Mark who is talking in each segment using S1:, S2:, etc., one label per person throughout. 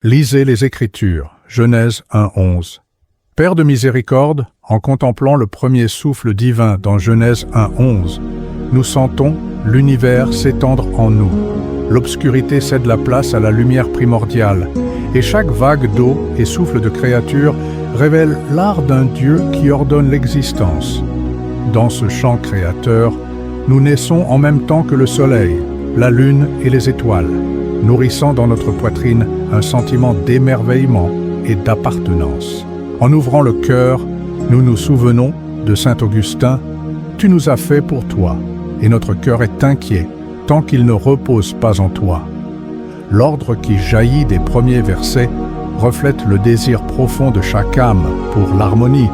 S1: Lisez les Écritures, Genèse 1:11. Père de miséricorde, en contemplant le premier souffle divin dans Genèse 1:11, nous sentons l'univers s'étendre en nous. L'obscurité cède la place à la lumière primordiale, et chaque vague d'eau et souffle de créature révèle l'art d'un Dieu qui ordonne l'existence. Dans ce chant créateur, nous naissons en même temps que le soleil, la lune et les étoiles, nourrissant dans notre poitrine un sentiment d'émerveillement et d'appartenance. En ouvrant le cœur, nous nous souvenons de saint Augustin, « Tu nous as fait pour toi, et notre cœur est inquiet, tant qu'il ne repose pas en toi. » L'ordre qui jaillit des premiers versets reflète le désir profond de chaque âme pour l'harmonie,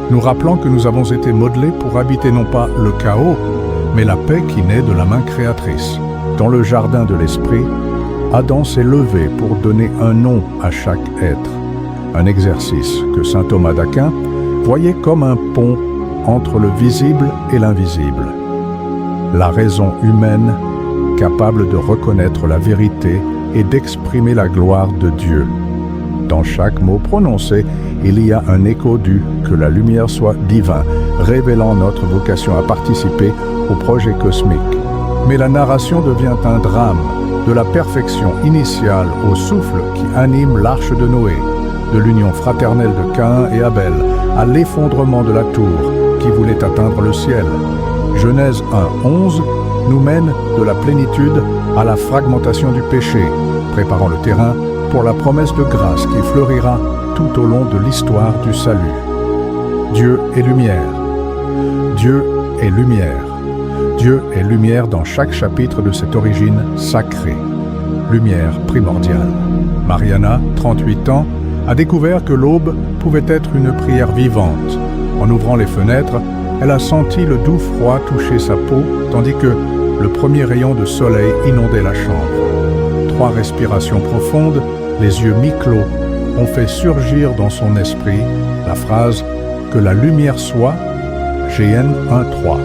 S1: nous rappelant que nous avons été modelés pour habiter non pas le chaos, mais la paix qui naît de la main créatrice. Dans le jardin de l'esprit, Adam s'est levé pour donner un nom à chaque être, un exercice que saint Thomas d'Aquin voyait comme un pont entre le visible et l'invisible. La raison humaine, capable de reconnaître la vérité et d'exprimer la gloire de Dieu. Dans chaque mot prononcé, il y a un écho du « que la lumière soit divin », révélant notre vocation à participer au projet cosmique. Mais la narration devient un drame, de la perfection initiale au souffle qui anime l'arche de Noé, de l'union fraternelle de Caïn et Abel à l'effondrement de la tour qui voulait atteindre le ciel. Genèse 1:11 nous mène de la plénitude à la fragmentation du péché, préparant le terrain pour la promesse de grâce qui fleurira tout au long de l'histoire du salut. Dieu est lumière. Dieu est lumière. Dieu est lumière dans chaque chapitre de cette origine sacrée. Lumière primordiale. Mariana, 38 ans, a découvert que l'aube pouvait être une prière vivante. En ouvrant les fenêtres, elle a senti le doux froid toucher sa peau, tandis que le premier rayon de soleil inondait la chambre. 3 respirations profondes, les yeux mi-clos, ont fait surgir dans son esprit la phrase « Que la lumière soit » GN 1:3.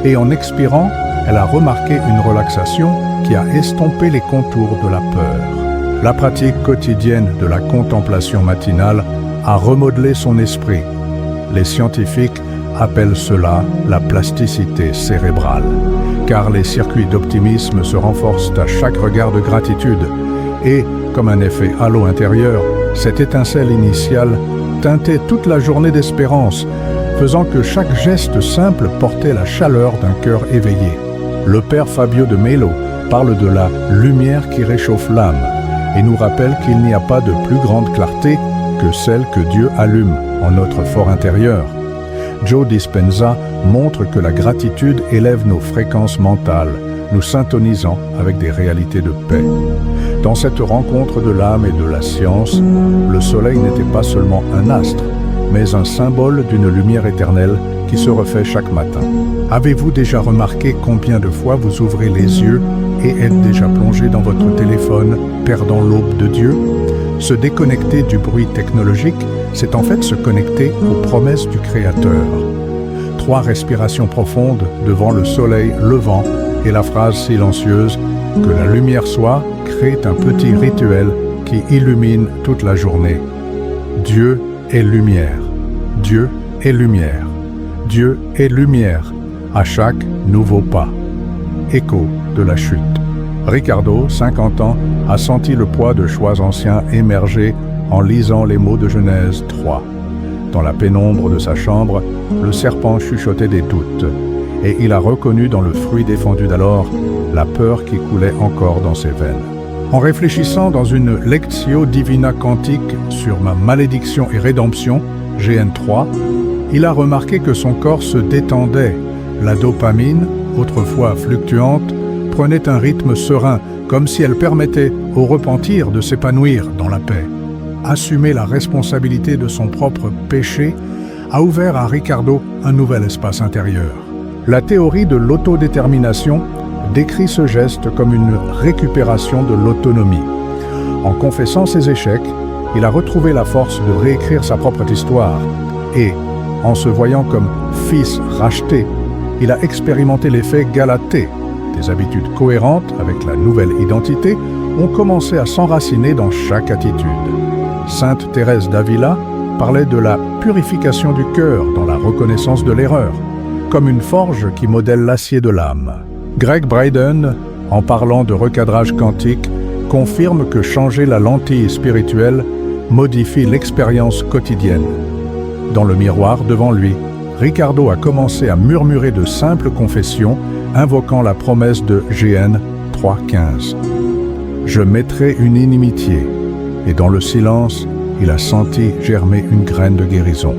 S1: Et en expirant, elle a remarqué une relaxation qui a estompé les contours de la peur. La pratique quotidienne de la contemplation matinale a remodelé son esprit. Les scientifiques appellent cela la plasticité cérébrale, car les circuits d'optimisme se renforcent à chaque regard de gratitude et, comme un effet halo intérieur, cette étincelle initiale teintait toute la journée d'espérance, faisant que chaque geste simple portait la chaleur d'un cœur éveillé. Le père Fabio de Melo parle de la lumière qui réchauffe l'âme et nous rappelle qu'il n'y a pas de plus grande clarté que celle que Dieu allume en notre fort intérieur. Joe Dispenza montre que la gratitude élève nos fréquences mentales, nous syntonisant avec des réalités de paix. Dans cette rencontre de l'âme et de la science, le soleil n'était pas seulement un astre, mais un symbole d'une lumière éternelle qui se refait chaque matin. Avez-vous déjà remarqué combien de fois vous ouvrez les yeux et êtes déjà plongé dans votre téléphone, perdant l'aube de Dieu? Se déconnecter du bruit technologique, c'est en fait se connecter aux promesses du Créateur. 3 respirations profondes devant le soleil levant et la phrase silencieuse « Que la lumière soit » crée un petit rituel qui illumine toute la journée. Dieu est lumière. Dieu est lumière. Dieu est lumière à chaque nouveau pas. Écho de la chute. Ricardo, 50 ans, a senti le poids de choix anciens émerger en lisant les mots de Genèse 3. Dans la pénombre de sa chambre, le serpent chuchotait des doutes, et il a reconnu dans le fruit défendu d'alors la peur qui coulait encore dans ses veines. En réfléchissant dans une Lectio Divina Quantique sur ma malédiction et rédemption, GN3, il a remarqué que son corps se détendait. La dopamine, autrefois fluctuante, prenait un rythme serein, comme si elle permettait au repentir de s'épanouir dans la paix. Assumer la responsabilité de son propre péché a ouvert à Ricardo un nouvel espace intérieur. La théorie de l'autodétermination décrit ce geste comme une récupération de l'autonomie. En confessant ses échecs, il a retrouvé la force de réécrire sa propre histoire et, en se voyant comme fils racheté, il a expérimenté l'effet Galatée, des habitudes cohérentes avec la nouvelle identité ont commencé à s'enraciner dans chaque attitude. Sainte Thérèse d'Avila parlait de la purification du cœur dans la reconnaissance de l'erreur, comme une forge qui modèle l'acier de l'âme. Greg Braden, en parlant de recadrage quantique, confirme que changer la lentille spirituelle modifie l'expérience quotidienne. Dans le miroir devant lui, Ricardo a commencé à murmurer de simples confessions, invoquant la promesse de GN 3.15. « Je mettrai une inimitié », et dans le silence, il a senti germer une graine de guérison.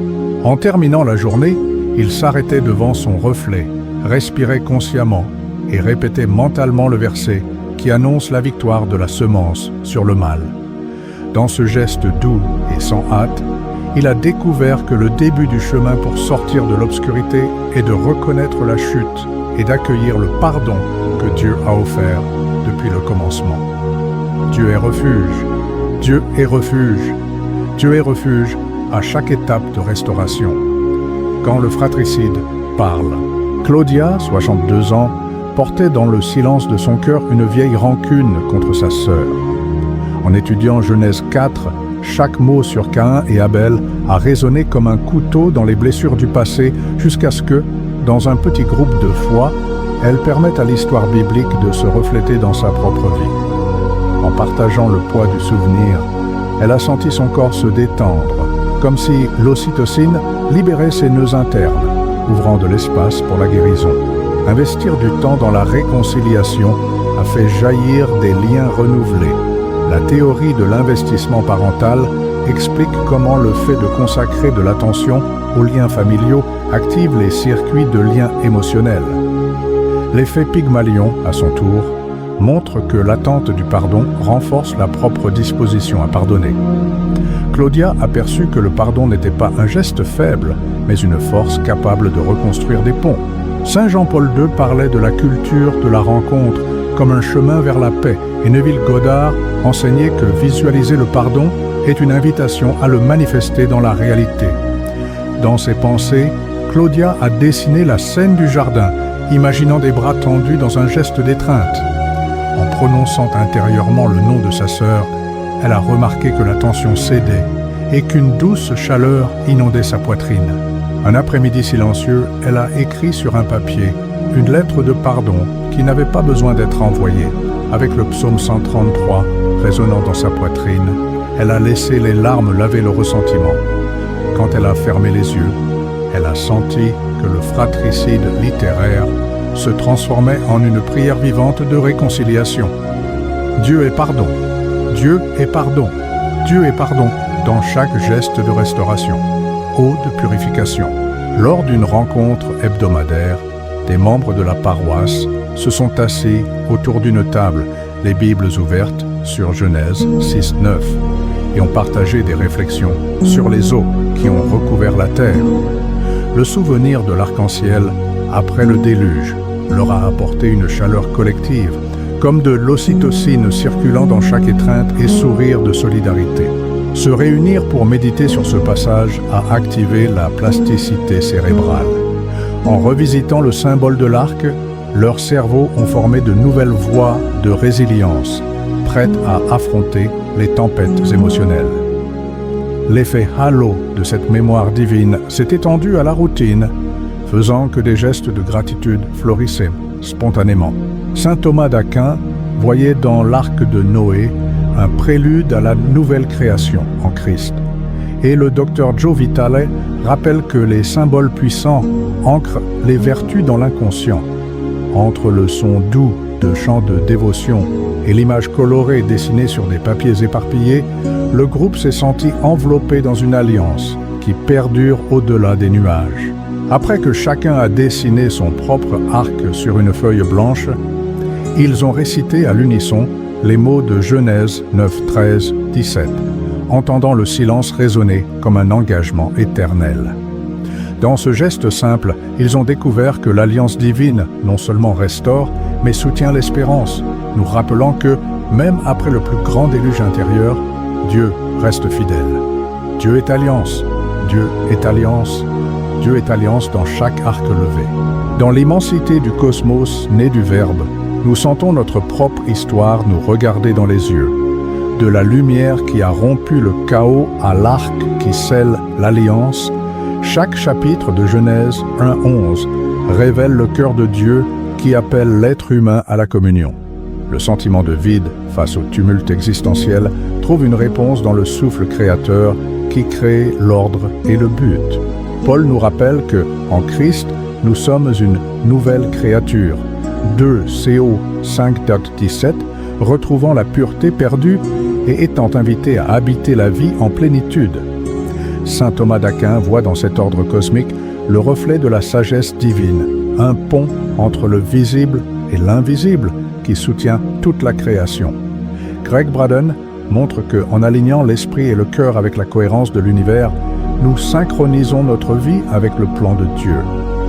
S1: En terminant la journée, il s'arrêtait devant son reflet, respirait consciemment et répétait mentalement le verset qui annonce la victoire de la semence sur le mal. Dans ce geste doux et sans hâte, il a découvert que le début du chemin pour sortir de l'obscurité est de reconnaître la chute et d'accueillir le pardon que Dieu a offert depuis le commencement. Dieu est refuge, Dieu est refuge, Dieu est refuge à chaque étape de restauration. Quand le fratricide parle, Claudia, 62 ans, portait dans le silence de son cœur une vieille rancune contre sa sœur. En étudiant Genèse 4, chaque mot sur Caïn et Abel a résonné comme un couteau dans les blessures du passé jusqu'à ce que, dans un petit groupe de foi, elle permette à l'histoire biblique de se refléter dans sa propre vie. En partageant le poids du souvenir, elle a senti son corps se détendre, comme si l'ocytocine libérait ses nœuds internes, ouvrant de l'espace pour la guérison. Investir du temps dans la réconciliation a fait jaillir des liens renouvelés. La théorie de l'investissement parental explique comment le fait de consacrer de l'attention aux liens familiaux active les circuits de liens émotionnels. L'effet Pygmalion, à son tour, montre que l'attente du pardon renforce la propre disposition à pardonner. Claudia a perçu que le pardon n'était pas un geste faible, mais une force capable de reconstruire des ponts. Saint Jean-Paul II parlait de la culture de la rencontre comme un chemin vers la paix, et Neville Goddard enseignait que visualiser le pardon est une invitation à le manifester dans la réalité. Dans ses pensées, Claudia a dessiné la scène du jardin, imaginant des bras tendus dans un geste d'étreinte. En prononçant intérieurement le nom de sa sœur, elle a remarqué que la tension cédait et qu'une douce chaleur inondait sa poitrine. Un après-midi silencieux, elle a écrit sur un papier une lettre de pardon qui n'avait pas besoin d'être envoyée. Avec le psaume 133 résonnant dans sa poitrine, elle a laissé les larmes laver le ressentiment. Quand elle a fermé les yeux, elle a senti que le fratricide littéraire se transformait en une prière vivante de réconciliation. Dieu est pardon, Dieu est pardon, Dieu est pardon dans chaque geste de restauration. Eau de purification. Lors d'une rencontre hebdomadaire, des membres de la paroisse se sont assis autour d'une table, les Bibles ouvertes sur Genèse 6-9, et ont partagé des réflexions sur les eaux qui ont recouvert la terre. Le souvenir de l'arc-en-ciel après le déluge leur a apporté une chaleur collective, comme de l'ocytocine circulant dans chaque étreinte et sourire de solidarité. Se réunir pour méditer sur ce passage a activé la plasticité cérébrale. En revisitant le symbole de l'arc, leurs cerveaux ont formé de nouvelles voies de résilience, prêtes à affronter les tempêtes émotionnelles. L'effet halo de cette mémoire divine s'est étendu à la routine, faisant que des gestes de gratitude florissaient spontanément. Saint Thomas d'Aquin voyait dans l'arc de Noé un prélude à la nouvelle création en Christ. Et le docteur Joe Vitale rappelle que les symboles puissants ancrent les vertus dans l'inconscient. Entre le son doux de chants de dévotion et l'image colorée dessinée sur des papiers éparpillés, le groupe s'est senti enveloppé dans une alliance qui perdure au-delà des nuages. Après que chacun a dessiné son propre arc sur une feuille blanche, ils ont récité à l'unisson les mots de Genèse 9, 13, 17, entendant le silence résonner comme un engagement éternel. Dans ce geste simple, ils ont découvert que l'alliance divine non seulement restaure, mais soutient l'espérance, nous rappelant que, même après le plus grand déluge intérieur, Dieu reste fidèle. Dieu est alliance, Dieu est alliance, Dieu est alliance dans chaque arc levé. Dans l'immensité du cosmos né du Verbe, nous sentons notre propre histoire nous regarder dans les yeux. De la lumière qui a rompu le chaos à l'arc qui scelle l'alliance, chaque chapitre de Genèse 1:11 révèle le cœur de Dieu qui appelle l'être humain à la communion. Le sentiment de vide face au tumulte existentiel trouve une réponse dans le souffle créateur qui crée l'ordre et le but. Paul nous rappelle que, en Christ, nous sommes une nouvelle créature. 2 CO 5.17, retrouvant la pureté perdue et étant invité à habiter la vie en plénitude. Saint Thomas d'Aquin voit dans cet ordre cosmique le reflet de la sagesse divine, un pont entre le visible et l'invisible qui soutient toute la création. Greg Braden montre qu'en alignant l'esprit et le cœur avec la cohérence de l'univers, nous synchronisons notre vie avec le plan de Dieu.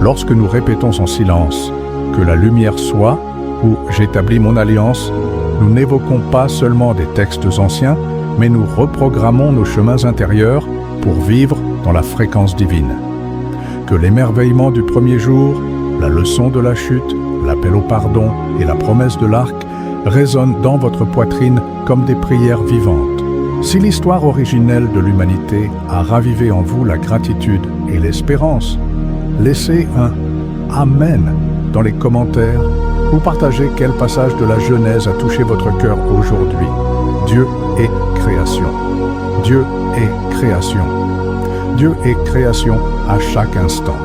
S1: Lorsque nous répétons en silence « que la lumière soit » ou « j'établis mon alliance », nous n'évoquons pas seulement des textes anciens, mais nous reprogrammons nos chemins intérieurs pour vivre dans la fréquence divine. Que l'émerveillement du premier jour, la leçon de la chute, l'appel au pardon et la promesse de l'arc résonnent dans votre poitrine comme des prières vivantes. Si l'histoire originelle de l'humanité a ravivé en vous la gratitude et l'espérance, laissez un « Amen » dans les commentaires ou partagez quel passage de la Genèse a touché votre cœur aujourd'hui. Dieu est création. Dieu est création. Dieu est création à chaque instant.